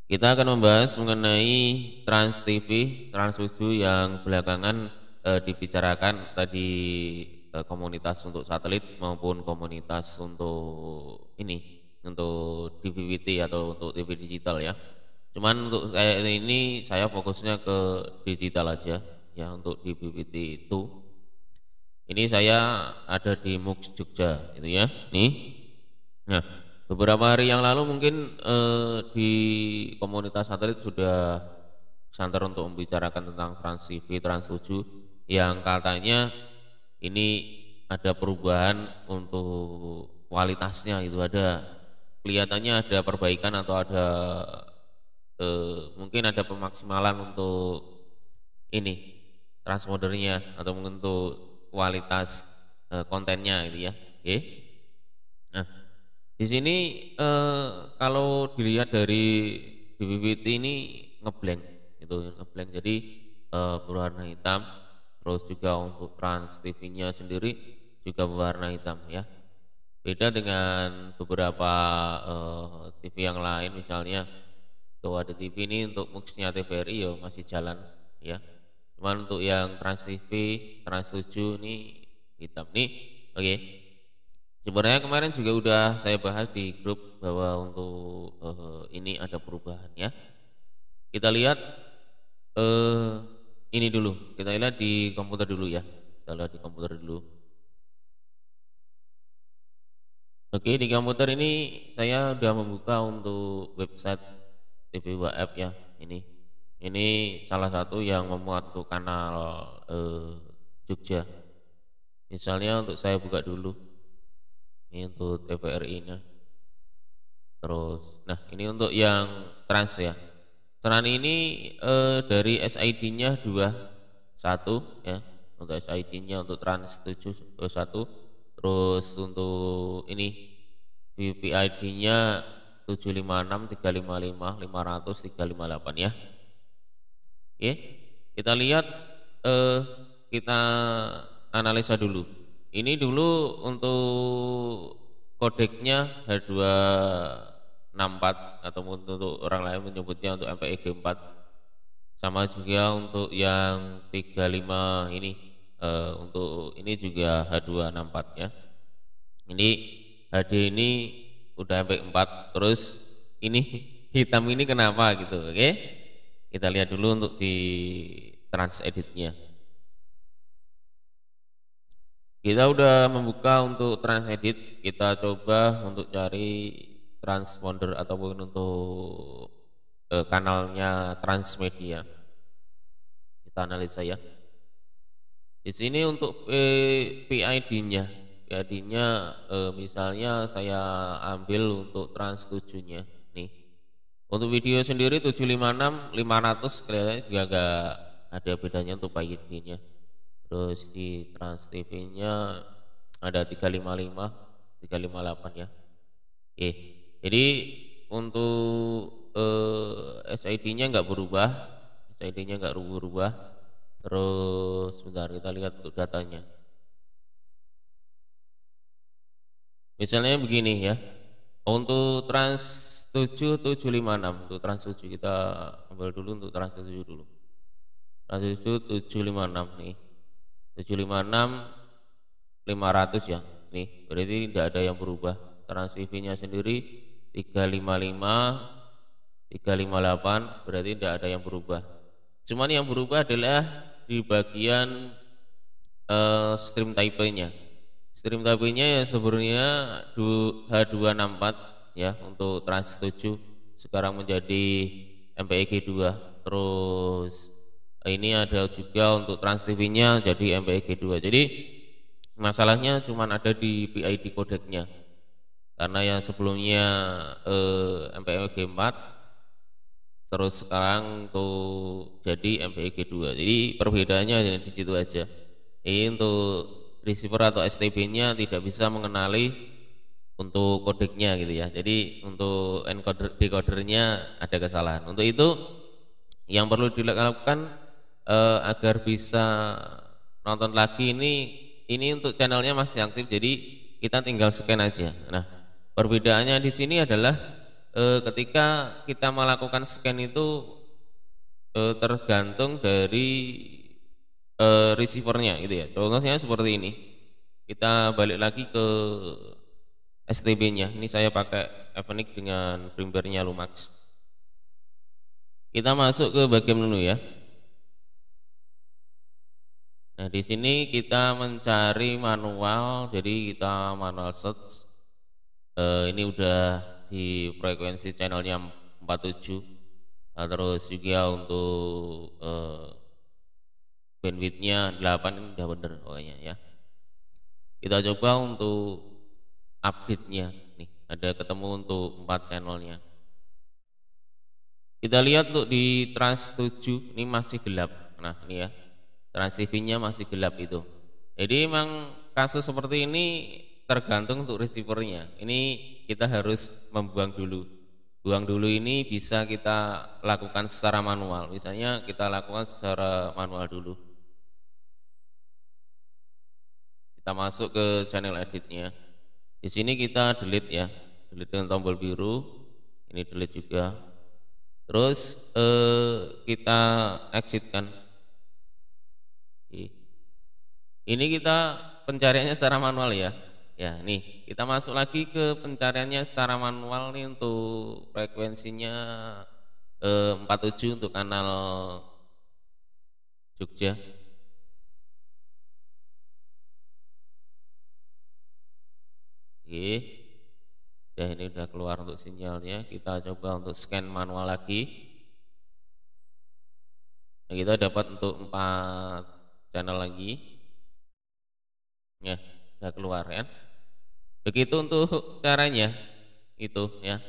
Kita akan membahas mengenai Trans TV, Trans 7 yang belakangan dibicarakan tadi, komunitas untuk satelit maupun komunitas untuk ini, untuk DVB-T atau untuk TV digital ya. Cuman untuk kayak ini saya fokusnya ke digital aja ya, untuk DVB-T itu. Ini saya ada di MUX Jogja itu ya. Nih. Nah, beberapa hari yang lalu mungkin di komunitas satelit sudah santer untuk membicarakan tentang Trans TV, Trans 7 yang katanya ini ada perubahan untuk kualitasnya, itu ada kelihatannya ada perbaikan atau ada mungkin ada pemaksimalan untuk ini transmodernya atau mungkin untuk kualitas kontennya gitu ya. Oke. Nah, di sini kalau dilihat dari DVB-T ini ngeblank itu ngeblank, jadi berwarna hitam. Terus juga untuk Trans TV-nya sendiri juga berwarna hitam ya. Beda dengan beberapa TV yang lain, misalnya tuh ada TV ini untuk MUX-nya TVRI ya masih jalan ya. Cuman untuk yang Trans TV, Trans 7 ini hitam nih. Oke. Sebenarnya kemarin juga udah saya bahas di grup bahwa untuk ini ada perubahan ya. Kita lihat ini dulu, kita lihat di komputer dulu ya. Kita lihat di komputer dulu. Oke, di komputer ini saya udah membuka untuk website TV WAF ya. Ini salah satu yang memuat untuk kanal Jogja. Misalnya untuk saya buka dulu. Ini untuk TVRI-nya. Terus, nah ini untuk yang trans ya. Trans ini dari SID-nya 21 ya. Untuk SID-nya untuk Trans 7 1. Terus untuk ini VVID-nya 756 355 500 358 ya. Oke, kita lihat kita analisa dulu. Ini dulu untuk kodeknya H264 atau untuk orang lain menyebutnya untuk MPEG 4. Sama juga untuk yang 35 ini untuk ini juga H264 ya. Ini HD ini udah MPEG 4, terus ini hitam ini kenapa gitu. Oke. Kita lihat dulu untuk di Trans Edit-nya. Kita udah membuka untuk Trans Edit, kita coba untuk cari transponder ataupun untuk kanalnya Transmedia. Kita analisa ya. Di sini untuk PID-nya, misalnya saya ambil untuk Trans 7-nya nih. Untuk video sendiri 756 500 kelihatannya juga agak ada bedanya untuk PID-nya. Terus di Trans TV-nya ada 355 358 ya. Oke. Jadi untuk SID-nya nggak berubah. SID-nya nggak berubah. Terus sebentar kita lihat untuk datanya. Misalnya begini ya. Untuk Trans 7 756, untuk Trans 7 kita ambil dulu untuk Trans 7 dulu. Trans 7 756 nih. 756 500 ya. Nih, berarti tidak ada yang berubah. Trans TV-nya sendiri 355 358, berarti tidak ada yang berubah. Cuman yang berubah adalah di bagian stream type-nya. Stream type-nya ya sebenarnya H264 ya untuk Trans 7 sekarang menjadi MPEG 2. Terus ini ada juga untuk Trans TV-nya jadi MPEG 2. Jadi masalahnya cuma ada di PID kodeknya. Karena yang sebelumnya MPEG 4, terus sekarang tuh jadi MPEG 2. Jadi perbedaannya di situ aja. Ini untuk receiver atau STB-nya tidak bisa mengenali untuk kodeknya gitu ya. Jadi untuk encoder decodernya ada kesalahan. Untuk itu yang perlu dilakukan agar bisa nonton lagi, ini untuk channelnya masih aktif, jadi kita tinggal scan aja. Nah, perbedaannya di sini adalah ketika kita melakukan scan itu tergantung dari receivernya gitu ya. Contohnya seperti ini. Kita balik lagi ke STB-nya. Ini saya pakai Avenic dengan firmware-nya Lumax. Kita masuk ke bagian menu ya. Nah, di sini kita mencari manual, jadi kita manual search. Ini udah di frekuensi channelnya 47. Nah, terus juga untuk bandwidthnya 8 ini udah bener pokoknya ya. Kita coba untuk update-nya nih, ada ketemu untuk 4 channelnya. Kita lihat untuk di Trans 7 ini masih gelap. Nah, ini ya. Trans TV-nya masih gelap itu. Jadi memang kasus seperti ini tergantung untuk receivernya. Ini kita harus membuang dulu. Buang dulu ini bisa kita lakukan secara manual. Misalnya kita lakukan secara manual dulu. Kita masuk ke channel editnya. Di sini kita delete ya, delete dengan tombol biru. Ini delete juga. Terus kita exit kan. Ini kita pencariannya secara manual ya. Ya, nih kita masuk lagi ke pencariannya secara manual nih untuk frekuensinya 47 untuk kanal Jogja. Oke. Ya, ini udah keluar untuk sinyalnya. Kita coba untuk scan manual lagi. Nah, kita dapat untuk 4 channel lagi. Ya, udah keluar kan. Begitu untuk caranya itu ya.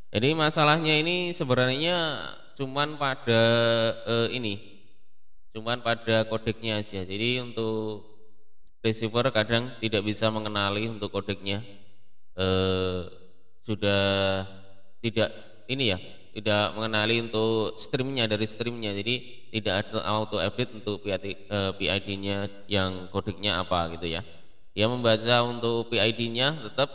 Jadi masalahnya ini sebenarnya cuman pada cuman pada kodeknya aja. Jadi untuk receiver kadang tidak bisa mengenali untuk kodeknya. Sudah tidak ini ya, tidak mengenali untuk streamnya dari streamnya, jadi tidak ada auto update untuk PID-nya yang kodeknya apa gitu ya. Dia membaca untuk PID-nya tetap,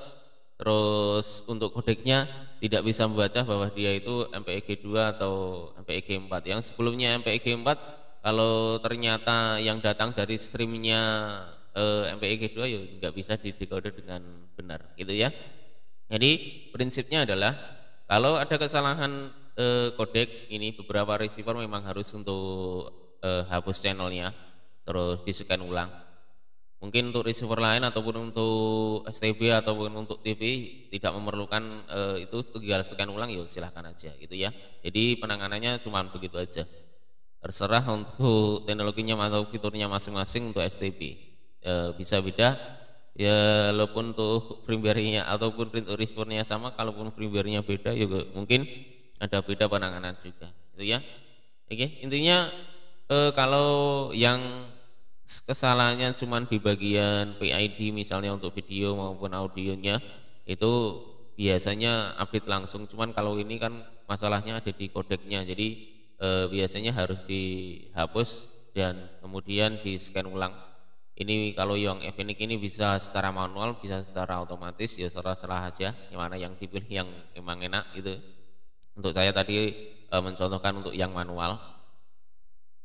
terus untuk kodeknya tidak bisa membaca bahwa dia itu MPEG 2 atau MPEG 4. Yang sebelumnya MPEG 4 kalau ternyata yang datang dari streamnya MPEG 2 ya nggak bisa didecoder dengan benar gitu ya. Jadi prinsipnya adalah kalau ada kesalahan kodek ini, beberapa receiver memang harus untuk hapus channelnya terus di scan ulang. Mungkin untuk receiver lain ataupun untuk STB ataupun untuk TV tidak memerlukan itu, tinggal scan ulang ya silahkan aja gitu ya. Jadi penanganannya cuma begitu aja. Terserah untuk teknologinya atau fiturnya masing-masing. Untuk STB bisa beda ya, walaupun untuk firmware-nya ataupun untuk receiver-nya sama, kalaupun firmware-nya beda juga mungkin ada beda penanganan juga itu ya. Oke, intinya kalau yang kesalahannya cuma di bagian PID misalnya untuk video maupun audionya itu biasanya update langsung. Cuman kalau ini kan masalahnya ada di kodeknya, jadi biasanya harus dihapus dan kemudian di scan ulang. Ini kalau yang Avenic ini bisa secara manual, bisa secara otomatis, ya serah-serah aja yang mana yang dipilih yang memang enak gitu. Untuk saya tadi mencontohkan untuk yang manual.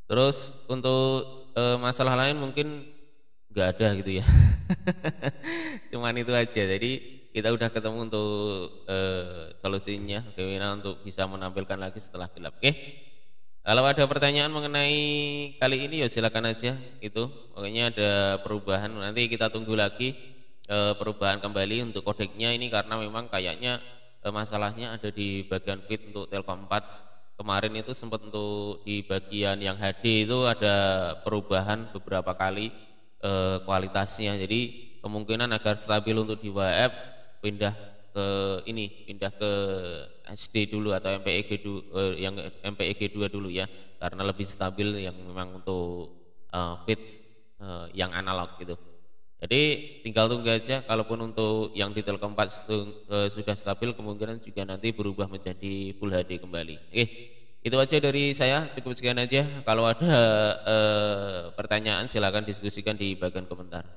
Terus untuk masalah lain mungkin nggak ada gitu ya. Cuman itu aja. Jadi kita udah ketemu untuk solusinya bagaimana untuk bisa menampilkan lagi setelah gelap. Oke. Kalau ada pertanyaan mengenai kali ini ya silakan aja itu. Pokoknya ada perubahan, nanti kita tunggu lagi perubahan kembali untuk kodeknya ini, karena memang kayaknya masalahnya ada di bagian feed untuk Telkom 4. Kemarin itu sempat untuk di bagian yang HD itu ada perubahan beberapa kali kualitasnya. Jadi kemungkinan agar stabil untuk di WF pindah ke SD dulu atau MPEG yang MPEG 2 dulu ya, karena lebih stabil yang memang untuk feed yang analog gitu. Jadi tinggal tunggu aja, kalaupun untuk yang di Telkom 4 sudah stabil, kemungkinan juga nanti berubah menjadi Full HD kembali. Oke, itu aja dari saya, cukup sekian aja. Kalau ada pertanyaan silakan diskusikan di bagian komentar.